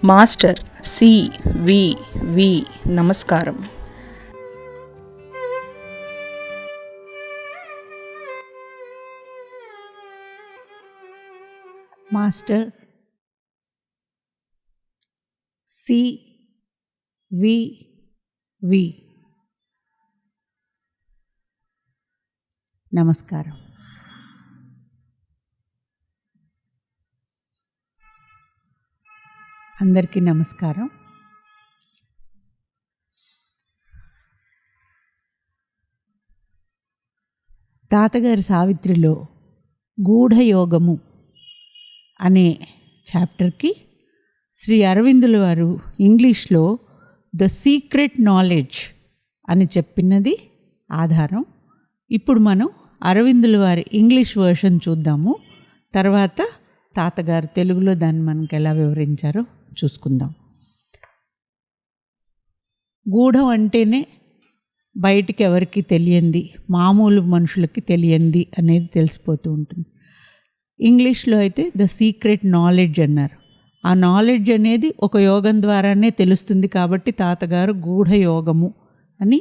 Master CVV. నమస్కారం. Master CVV. నమస్కారం. అందరికీ నమస్కారం. తాతగారి సావిత్రిలో గూఢయోగము అనే చాప్టర్కి శ్రీ అరవిందుల వారు ఇంగ్లీష్లో ద సీక్రెట్ నాలెడ్జ్ అని చెప్పినది ఆధారం. ఇప్పుడు మనం అరవిందుల వారి ఇంగ్లీష్ వర్షన్ చూద్దాము. తర్వాత తాతగారు తెలుగులో దాన్ని మనకు ఎలా వివరించారో చూసుకుందాం. గూఢం అంటేనే బయటికి ఎవరికి తెలియంది, మామూలు మనుషులకి తెలియంది అనేది తెలిసిపోతూ ఉంటుంది. ఇంగ్లీష్లో అయితే ద సీక్రెట్ నాలెడ్జ్ అన్నారు. ఆ నాలెడ్జ్ అనేది ఒక యోగం ద్వారానే తెలుస్తుంది కాబట్టి తాతగారు గూఢయోగము అని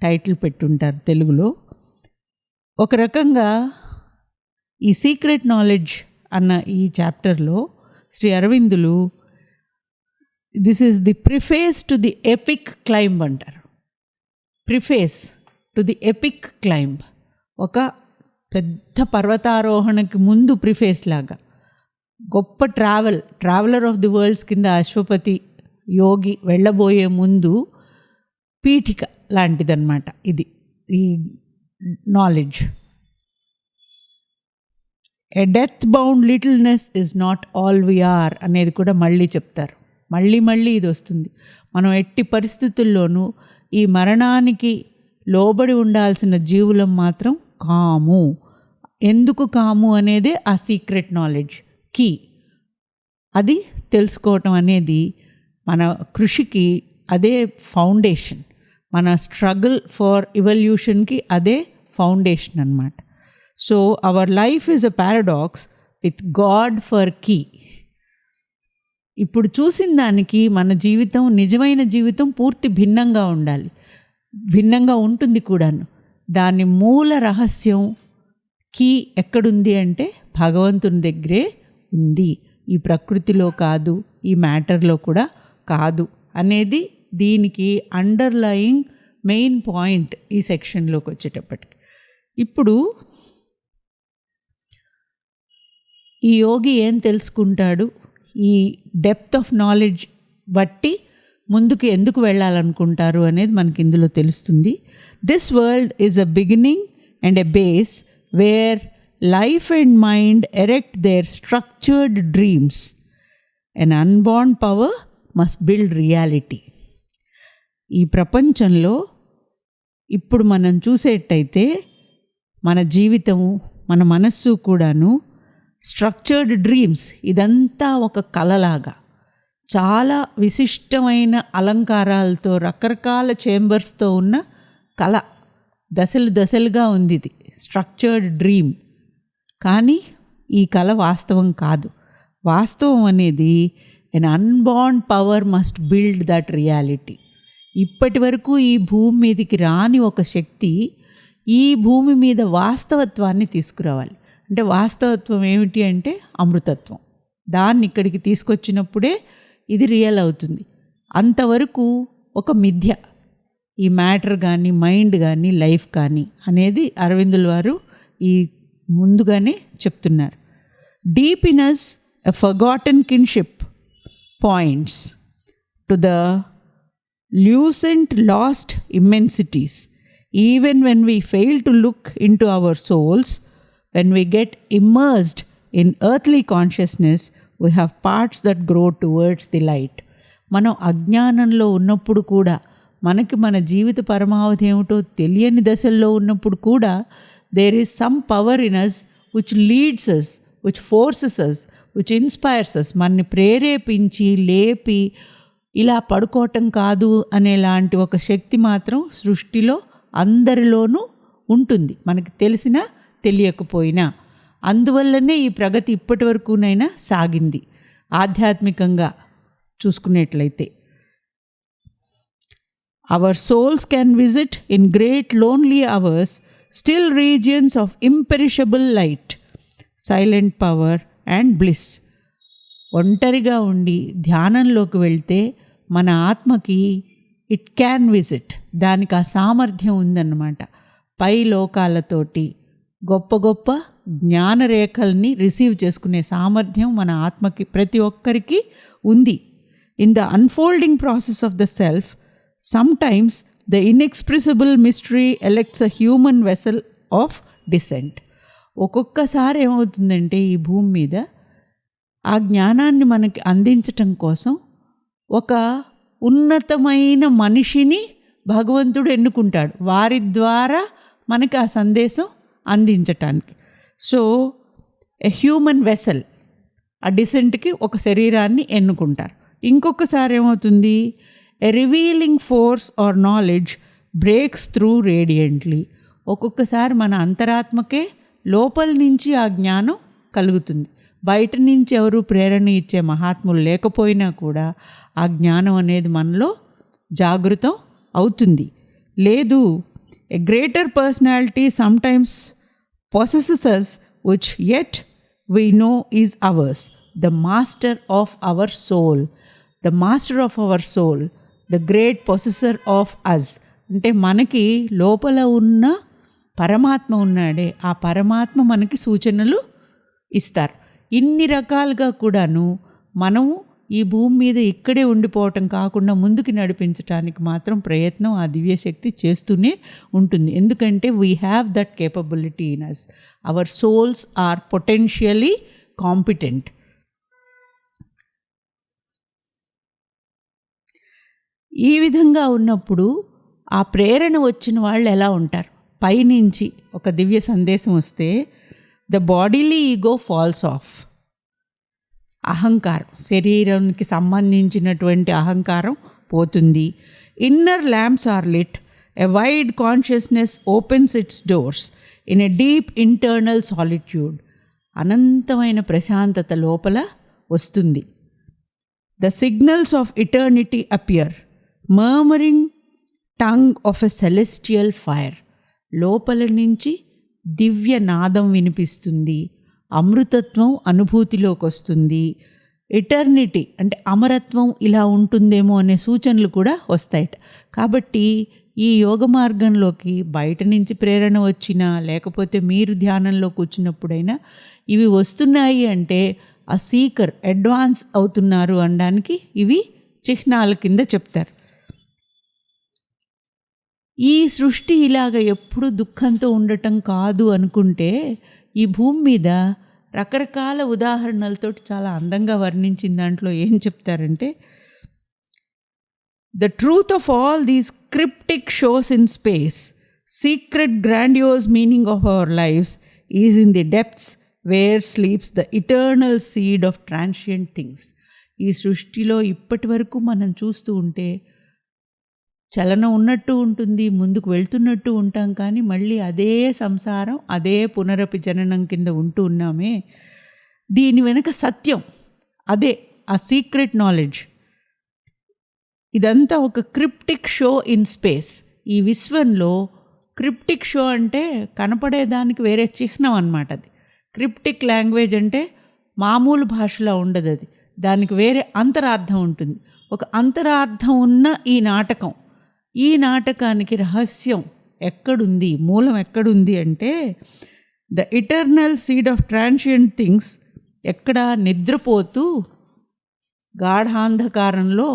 టైటిల్ పెట్టుంటారు తెలుగులో. ఒక రకంగా ఈ సీక్రెట్ నాలెడ్జ్ అన్న ఈ చాప్టర్లో శ్రీ అరవిందులు this is the preface to the epic climb అంటారు. Preface to the epic climb, ఒక పెద్ద పర్వతారోహణకి ముందు ప్రిఫేస్ లాగా గొప్ప ట్రావెలర్ ఆఫ్ ది వరల్డ్స్ కింద అశ్వపతి యోగి వెళ్ళబోయే ముందు పీఠిక లాంటిదన్నమాట ఇది ఈ knowledge. A death bound littleness is not all we are అనేది కూడా మళ్ళీ చెప్తారు. మళ్ళీ ఇది వస్తుంది. మనం ఎట్టి పరిస్థితుల్లోనూ ఈ మరణానికి లోబడి ఉండాల్సిన జీవులం మాత్రం కాము. ఎందుకు కాము అనేదే ఆ సీక్రెట్ నాలెడ్జ్ కీ. అది తెలుసుకోవటం అనేది మన కృషికి అదే ఫౌండేషన్, మన స్ట్రగుల్ ఫర్ ఎవల్యూషన్కి అదే ఫౌండేషన్ అన్నమాట. So our life is a paradox with God for key. ఇప్పుడు చూసిన దానికి మన జీవితం, నిజమైన జీవితం పూర్తి భిన్నంగా ఉండాలి, భిన్నంగా ఉంటుంది కూడాను. దాని మూల రహస్యం కీ ఎక్కడుంది అంటే భగవంతుని దగ్గరే ఉంది, ఈ ప్రకృతిలో కాదు, ఈ మ్యాటర్లో కూడా కాదు అనేది దీనికి అండర్లయింగ్ మెయిన్ పాయింట్ ఈ సెక్షన్లోకి వచ్చేటప్పటికి. ఇప్పుడు ఈ యోగి ఏం తెలుసుకుంటాడు, ఈ డెప్త్ ఆఫ్ నాలెడ్జ్ బట్టి ముందుకు ఎందుకు వెళ్ళాలనుకుంటారు అనేది మనకి ఇందులో తెలుస్తుంది. This world is a beginning and a base where life and mind erect their structured dreams. An unborn power must build reality. ఈ ప్రపంచంలో ఇప్పుడు మనం చూసేటైతే మన జీవితము, మన మనస్సు కూడాను స్ట్రక్చర్డ్ డ్రీమ్స్, ఇదంతా ఒక కళలాగా చాలా విశిష్టమైన అలంకారాలతో రకరకాల చేంబర్స్తో ఉన్న కళ, దశలుగా ఉంది ఇది స్ట్రక్చర్డ్ డ్రీమ్. కానీ ఈ కళ వాస్తవం కాదు. వాస్తవం అనేది an unborn power must build that reality. ఇప్పటి వరకు ఈ భూమి మీదకి రాని ఒక శక్తి ఈ భూమి మీద వాస్తవత్వాన్ని తీసుకురావాలి. అంటే వాస్తవత్వం ఏమిటి అంటే అమృతత్వం. దాన్ని ఇక్కడికి తీసుకొచ్చినప్పుడే ఇది రియల్ అవుతుంది. అంతవరకు ఒక మిథ్య, ఈ మ్యాటర్ కానీ, మైండ్ కానీ, లైఫ్ కానీ అనేది అరవిందుల వారు ఈ ముందుగానే చెప్తున్నారు. Deep in us a forgotten kinship points to the lucent lost immensities. Even when we fail to look into our souls, when we get immersed in earthly consciousness, we have parts that grow towards the light. మనం అజ్ఞానంలో ఉన్నప్పుడు కూడా, మనకి మన జీవిత పరమావధి ఏమిటో తెలియని దశల్లో ఉన్నప్పుడు కూడా there is some power in us which leads us, which forces us, which inspires us. మనని ప్రేరేపించి లేపి ఇలా పడుకోవటం కాదు అనేలాంటి ఒక శక్తి మాత్రం సృష్టిలో అందరిలోనూ ఉంటుంది, మనకి తెలిసినా తెలియకపోయినా. అందువల్లనే ఈ ప్రగతి ఇప్పటి వరకునైనా సాగింది. ఆధ్యాత్మికంగా చూసుకునేట్లయితే. Our souls can visit in great lonely hours still regions of imperishable light, silent power and bliss. ఒంటరిగా ఉండి ధ్యానంలోకి వెళ్తే మన ఆత్మకి ఇట్ క్యాన్ విజిట్, దానికి ఆ సామర్థ్యం ఉందన్నమాట. పై లోకాలతోటి గొప్ప గొప్ప జ్ఞానరేఖల్ని రిసీవ్ చేసుకునే సామర్థ్యం మన ఆత్మకి ప్రతి ఒక్కరికి ఉంది. In the unfolding process of the self, sometimes the inexpressible mystery elects a human vessel of descent. ఒక్కొక్కసారి ఏమవుతుందంటే ఈ భూమి మీద ఆ జ్ఞానాన్ని మనకి అందించటం కోసం ఒక ఉన్నతమైన మనిషిని భగవంతుడు ఎన్నుకుంటాడు, వారి ద్వారా మనకి ఆ సందేశం అందించటానికి. సో ఎ హ్యూమన్ వెసల్, ఆ డిసెంట్కి ఒక శరీరాన్ని ఎన్నుకుంటారు. ఇంకొకసారి ఏమవుతుంది, A revealing force or knowledge breaks through radiantly. ఒక్కొక్కసారి మన అంతరాత్మకే లోపల నుంచి ఆ జ్ఞానం కలుగుతుంది. బయట నుంచి ఎవరు ప్రేరణ ఇచ్చే మహాత్ములు లేకపోయినా కూడా ఆ జ్ఞానం అనేది మనలో జాగృతం అవుతుంది. లేదు, a greater personality sometimes possesses us which yet we know is ours. The master of our soul, the master of our soul, the great possessor of us. అంటే మనకి లోపల ఉన్న పరమాత్మ ఉన్నాడే, ఆ పరమాత్మ మనకి సూచనలు ఇస్తారు. ఇన్ని రకాలుగా కూడాను మనము ఈ భూమి మీద ఇక్కడే ఉండిపోవటం కాకుండా ముందుకు నడిపించడానికి మాత్రం ప్రయత్నం ఆ దివ్యశక్తి చేస్తూనే ఉంటుంది. ఎందుకంటే we have that capability in us. Our souls are potentially competent. ఈ విధంగా ఉన్నప్పుడు ఆ ప్రేరణ వచ్చిన వాళ్ళు ఎలా ఉంటారు? పైనుంచి ఒక దివ్య సందేశం వస్తే the bodily ego falls off. అహంకారం, శరీరానికి సంబంధించినటువంటి అహంకారం పోతుంది. Inner lamps are lit, a wide consciousness opens its doors in a deep internal solitude. అనంతమైన ప్రశాంతత లోపల వస్తుంది. The signals of eternity appear, murmuring tongue of a celestial fire. లోపల నుంచి దివ్య నాదం వినిపిస్తుంది, అమృతత్వం అనుభూతిలోకి వస్తుంది. ఇటర్నిటీ అంటే అమరత్వం ఇలా ఉంటుందేమో అనే సూచనలు కూడా వస్తాయట. కాబట్టి ఈ యోగ మార్గంలోకి బయట నుంచి ప్రేరణ వచ్చినా లేకపోతే మీరు ధ్యానంలో కూర్చున్నప్పుడైనా ఇవి వస్తున్నాయి అంటే ఆ సీకర్ అడ్వాన్స్ అవుతున్నారు అనడానికి ఇవి చిహ్నాల కింద చెప్తారు. ఈ సృష్టి ఇలాగ ఎప్పుడు దుఃఖంతో ఉండటం కాదు అనుకుంటే ఈ భూమి మీద రకరకాల ఉదాహరణలతో చాలా అందంగా వర్ణించిన దాంట్లో ఏం చెప్తారంటే, the truth of all these cryptic shows in space, secret grandiose meaning of our life's is in the depths where sleeps the eternal seed of transient things. ఈ సృష్టిలో ఇప్పటి వరకు మనం చూస్తూ ఉంటే చలనం ఉన్నట్టు ఉంటుంది, ముందుకు వెళ్తున్నట్టు ఉంటాం, కానీ మళ్ళీ అదే సంసారం, అదే పునరపి జననం కింద ఉంటూ ఉన్నామే. దీని వెనుక సత్యం అదే, ఆ సీక్రెట్ నాలెడ్జ్. ఇదంతా ఒక క్రిప్టిక్ షో ఇన్ స్పేస్. ఈ విశ్వంలో క్రిప్టిక్ షో అంటే కనపడేదానికి వేరే చిహ్నం అన్నమాట. అది క్రిప్టిక్ లాంగ్వేజ్ అంటే మామూలు భాషలో ఉండదు, అది దానికి వేరే అంతరార్థం ఉంటుంది. ఒక అంతరార్థం ఉన్న ఈ నాటకం, ఈ నాటకానికి రహస్యం ఎక్కడుంది, మూలం ఎక్కడుంది అంటే the eternal seed of transient things. ఎక్కడ నిద్రపోతూ గాఢాంధకారంలో,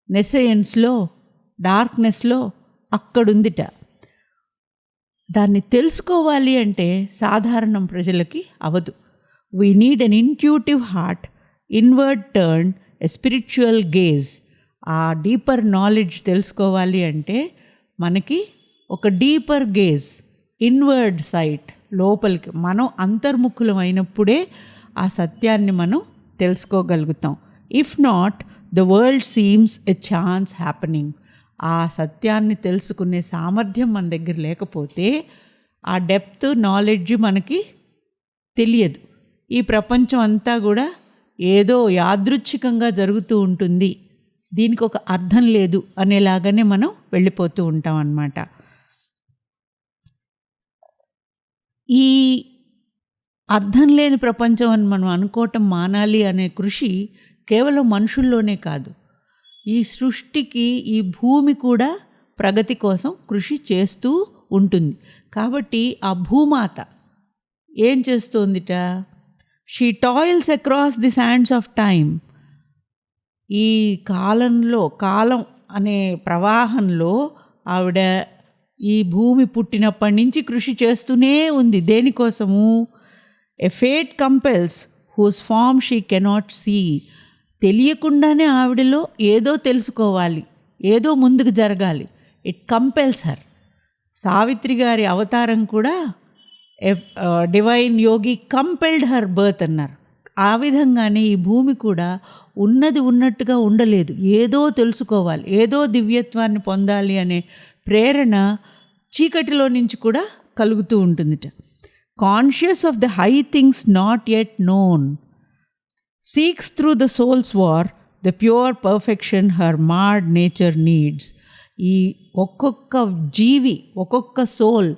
నెసయన్స్లో, డార్క్నెస్లో అక్కడుందిట. దాన్ని తెలుసుకోవాలి అంటే సాధారణం ప్రజలకి అవదు. We need an intuitive heart, inward turn, a spiritual gauge. ఆ డీపర్ నాలెడ్జ్ తెలుసుకోవాలి అంటే మనకి ఒక డీపర్ గేజ్, ఇన్వర్డ్ సైట్, లోపలికి మనం అంతర్ముఖులం అయినప్పుడే ఆ సత్యాన్ని మనం తెలుసుకోగలుగుతాం. If not, the world seems a chance happening. ఆ సత్యాన్ని తెలుసుకునే సామర్థ్యం మన దగ్గర లేకపోతే ఆ డెప్త్ నాలెడ్జ్ మనకి తెలియదు. ఈ ప్రపంచం అంతా కూడా ఏదో యాదృచ్ఛికంగా జరుగుతూ ఉంటుంది, దీనికి ఒక అర్థం లేదు అనేలాగానే మనం వెళ్ళిపోతూ ఉంటాం అన్నమాట. ఈ అర్థం లేని ప్రపంచం అని మనం అనుకోవటం మానాలి అనే కృషి కేవలం మనుషుల్లోనే కాదు, ఈ సృష్టికి ఈ భూమి కూడా ప్రగతి కోసం కృషి చేస్తూ ఉంటుంది. కాబట్టి ఆ భూమాత ఏం చేస్తోందిట, she toils across the sands of time. ఈ కాలం అనే ప్రవాహంలో ఆవిడ ఈ భూమి పుట్టినప్పటి నుంచి కృషి చేస్తూనే ఉంది. దేనికోసము? A fate compels whose form she cannot see. తెలియకుండానే ఆవిడలో ఏదో తెలుసుకోవాలి, ఏదో ముందుకు జరగాలి. It compels her. సావిత్రి గారి అవతారం కూడా డివైన్ యోగి కంపెల్డ్ హర్ బర్త్ అన్నారు. ఆ విధంగానే ఈ భూమి కూడా ఉన్నది ఉన్నట్టుగా ఉండలేదు, ఏదో తెలుసుకోవాలి, ఏదో దివ్యత్వాన్ని పొందాలి అనే ప్రేరణ చీకటిలో నుంచి కూడా కలుగుతూ ఉంటుందిట. Conscious of the high things not yet known, seeks through the soul's war the pure perfection her marred nature needs. ఈ ఒక్కొక్క జీవి, ఒక్కొక్క సోల్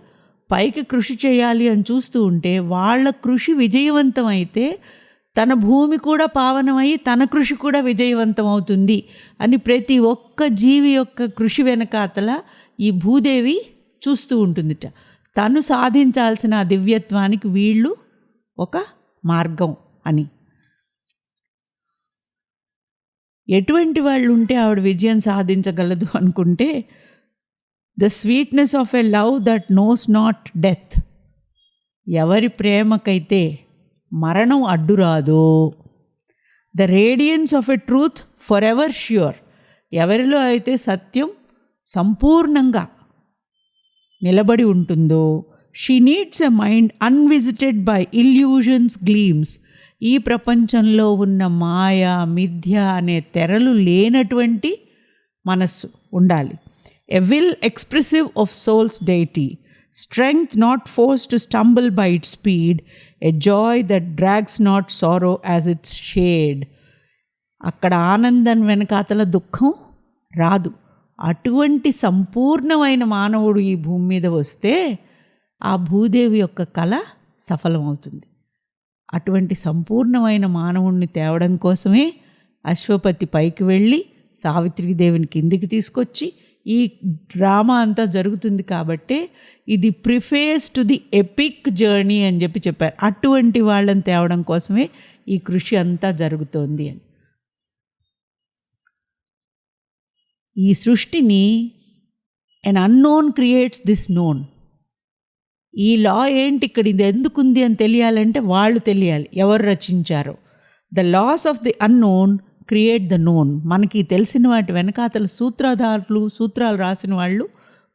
పైకి కృషి చేయాలి అని చూస్తూ ఉంటే వాళ్ళ కృషి విజయవంతమైతే తన భూమి కూడా పావనమై తన కృషి కూడా విజయవంతం అవుతుంది అని ప్రతి ఒక్క జీవి యొక్క కృషి వెనకాతల ఈ భూదేవి చూస్తూ ఉంటుందిట. తను సాధించాల్సిన ఆ దివ్యత్వానికి వీళ్ళు ఒక మార్గం అని. ఎటువంటి వాళ్ళు ఉంటే ఆవిడ విజయం సాధించగలదు అనుకుంటే, the sweetness of a love that knows not death. ఎవరి ప్రేమకైతే మరణం అడ్డురాదో, the radiance of a truth for ever sure. ఎవరిలో అయితే సత్యం సంపూర్ణంగా నిలబడి ఉంటుందో, she needs a mind unvisited by illusion's gleams. ఈ ప్రపంచంలో ఉన్న మాయ, మిథ్య అనే తెరలు లేనటువంటి మనస్సు ఉండాలి. ఎ will expressive of souls deity, strength not forced to stumble by its speed, a joy that drags not sorrow as its shade. అక్కడ ఆనందం వెనకాతల దుఃఖం రాదు. అటువంటి సంపూర్ణమైన మానవుడు ఈ భూమి మీద వస్తే ఆ భూదేవి యొక్క కళ సఫలమవుతుంది. అటువంటి సంపూర్ణమైన మానవుణ్ణి తేవడం కోసమే అశ్వపతి పైకి వెళ్ళి సావిత్రీదేవిని కిందికి తీసుకొచ్చి ఈ డ్రామా అంతా జరుగుతుంది. కాబట్టే ఇది preface to the epic journey అని చెప్పారు. అటువంటి వాళ్ళని తేవడం కోసమే ఈ కృషి అంతా జరుగుతోంది అని. ఈ సృష్టిని ఎన్ అన్నోన్ క్రియేట్స్ దిస్ నోన్. ఈ లా ఏంటి, ఇక్కడ ఇది ఎందుకుంది అని తెలియాలంటే వాళ్ళు తెలియాలి ఎవరు రచించారో. The laws of the unknown create the known. మనకి తెలిసిన వాటి వెనకాతల సూత్రాలు రాసిన వాళ్ళు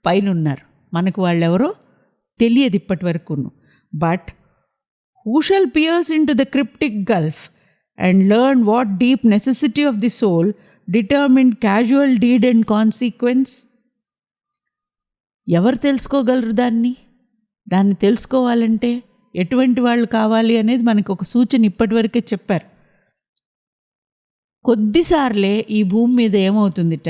పైన ఉన్నారు. మనకు వాళ్ళెవరో తెలియదు ఇప్పటి వరకును. But who shall pierce into the cryptic gulf and learn what deep necessity of the soul determined casual deed and consequence. ఎవరు తెలుసుకోగలరు దాన్ని తెలుసుకోవాలంటే ఎటువంటి వాళ్ళు కావాలి అనేది మనకు ఒక సూచన ఇప్పటివరకే చెప్పారు. కొద్దిసార్లే ఈ భూమి మీద ఏమవుతుందిట,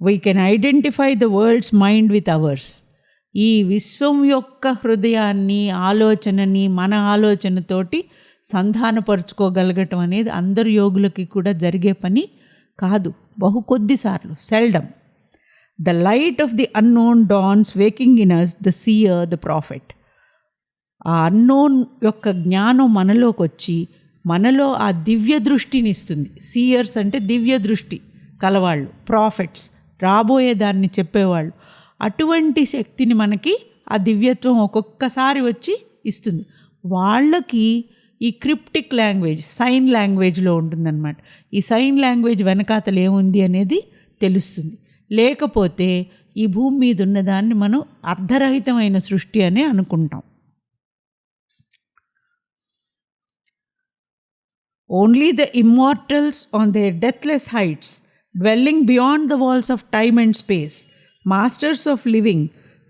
we can identify the world's mind with ours. ఈ విశ్వం యొక్క హృదయాన్ని, ఆలోచనని మన ఆలోచనతోటి సంధానపరుచుకోగలగటం అనేది అందరు యోగులకి కూడా జరిగే పని కాదు. బహు కొద్దిసార్లు, seldom. The light of the unknown dawns waking in us the seer the prophet. ఆ అన్నోన్ యొక్క జ్ఞానం మనలోకి వచ్చి మనలో ఆ దివ్య దృష్టిని ఇస్తుంది. సీయర్స్ అంటే దివ్య దృష్టి కలవాళ్ళు, ప్రాఫిట్స్ రాబోయేదాన్ని చెప్పేవాళ్ళు. అటువంటి శక్తిని మనకి ఆ దివ్యత్వం ఒక్కొక్కసారి వచ్చి ఇస్తుంది. వాళ్ళకి ఈ క్రిప్టిక్ లాంగ్వేజ్, సైన్ లాంగ్వేజ్లో ఉంటుందన్నమాట. ఈ సైన్ లాంగ్వేజ్ వెనకాతలు ఏముంది అనేది తెలుస్తుంది. లేకపోతే ఈ భూమి మీద ఉన్నదాన్ని మనం అర్ధరహితమైన సృష్టి అనే అనుకుంటాం. Only the immortals on their deathless heights, dwelling beyond the walls of time and space, masters of living,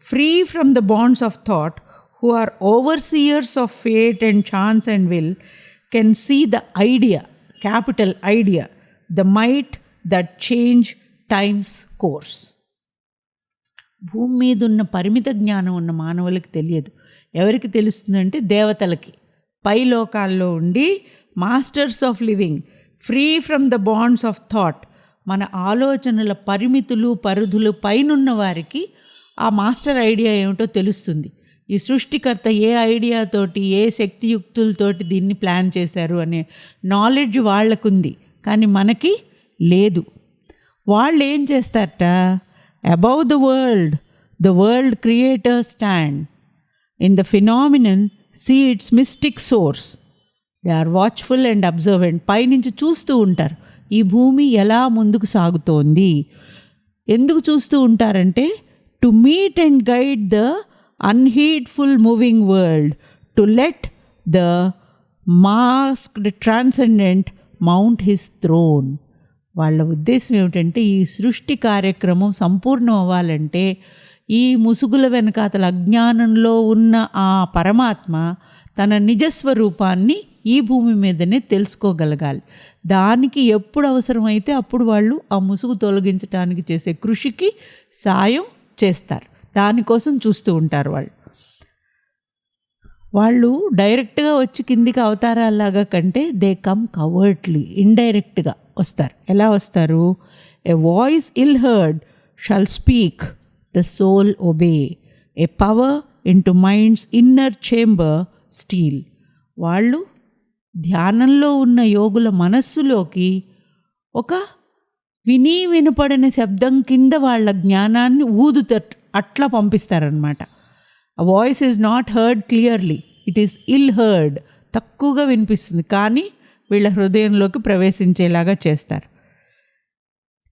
free from the bonds of thought, who are overseers of fate and chance and will, can see the idea, capital idea, the might that change times course. భూమి మీద ఉన్న పరిమిత జ్ఞానం ఉన్న మానవులకి తెలియదు. ఎవరికి తెలుస్తుందంటే దేవతలకి, పై లోకాల్లో ఉండి masters of living, free from the bonds of thought, మన ఆలోచనల పరిమితులు పరిధులు పైనున్న వారికి ఆ మాస్టర్ ఐడియా ఏమిటో తెలుస్తుంది. ఈ సృష్టికర్త ఏ ఐడియాతోటి, ఏ శక్తియుక్తులతోటి దీన్ని ప్లాన్ చేశారు అనే నాలెడ్జ్ వాళ్ళకుంది, కానీ మనకి లేదు. వాళ్ళు ఏం చేస్తారట, above the world creator stand in the phenomenon, see its mystic source, they are watchful and observant. పైనుంచి చూస్తూ ఉంటారు ఈ భూమి ఎలా ముందుకు సాగుతోంది. ఎందుకు చూస్తూ ఉంటారంటే to meet and guide the unheedful moving world, to let the masked transcendent mount his throne. వాళ్ళ ఉద్దేశం ఏమిటంటే ఈ సృష్టి కార్యక్రమం సంపూర్ణం అవ్వాలంటే ఈ ముసుగుల వెనకాతల అజ్ఞానంలో ఉన్న ఆ పరమాత్మ తన నిజస్వరూపాన్ని ఈ భూమి మీదనే తెలుసుకోగలగాలి. దానికి ఎప్పుడు అవసరమైతే అప్పుడు వాళ్ళు ఆ ముసుగు తొలగించడానికి చేసే కృషికి సాయం చేస్తారు. దానికోసం చూస్తూ ఉంటారు వాళ్ళు డైరెక్ట్గా వచ్చి కిందికి అవతారాలాగా కంటే దే కమ్ కవర్ట్లీ, ఇండైరెక్ట్గా వస్తారు. ఎలా వస్తారు? A voice ill heard shall speak, the soul obey, a power into mind's inner chamber steal. వాళ్ళు ధ్యానంలో ఉన్న యోగుల మనస్సులోకి ఒక వినపడని శబ్దం కింద వాళ్ళ జ్ఞానాన్ని ఊదుతారు, అట్లా పంపిస్తారనమాట. ఆ voice is not heard clearly, it is ill heard, తక్కువగా వినిపిస్తుంది, కానీ వీళ్ళ హృదయంలోకి ప్రవేశించేలాగా చేస్తారు.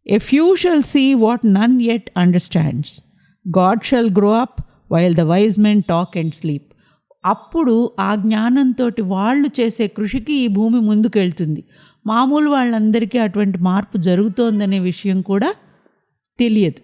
A few shall see what none yet understands, God shall grow up while the wise men talk and sleep. అప్పుడు ఆ జ్ఞానంతో వాళ్ళు చేసే కృషికి ఈ భూమి ముందుకెళ్తుంది. మామూలు వాళ్ళందరికీ అటువంటి మార్పు జరుగుతోందనే విషయం కూడా తెలియదు.